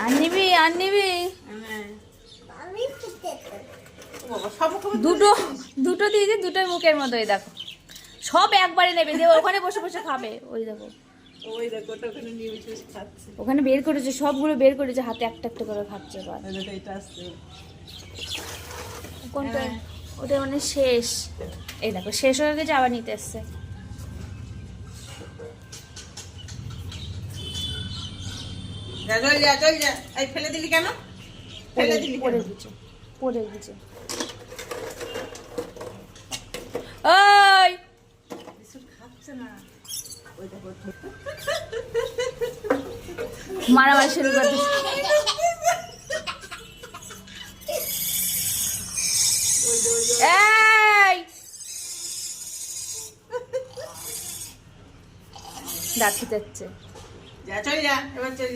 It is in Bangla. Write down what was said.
আর নিবি আর নিবি দুটো দুটো দিয়েছি, দুটোর মুখের মতো। এই দেখো সব একবারে নেবে, দিয়ে ওখানে বসে বসে খাবে। ওই দেখো ওখানে বের করেছে, সবগুলো বের করেছে, হাতে একটা একটা করে খাচ্ছে। কোনটা? ওটা মানে শেষ। এই দেখো শেষ হয়ে গেছে, আবার নিতে এসছে। ফেলে দিলি কেন? ফেলে দিলি পড়ে গেছে, পড়ে গেছে। ওই খাচ্ছে না। মারামারি শুরু করে দিচ্ছে। এই দাঁত খেতে যাচ্ছে। যা চল যা, এবার চল।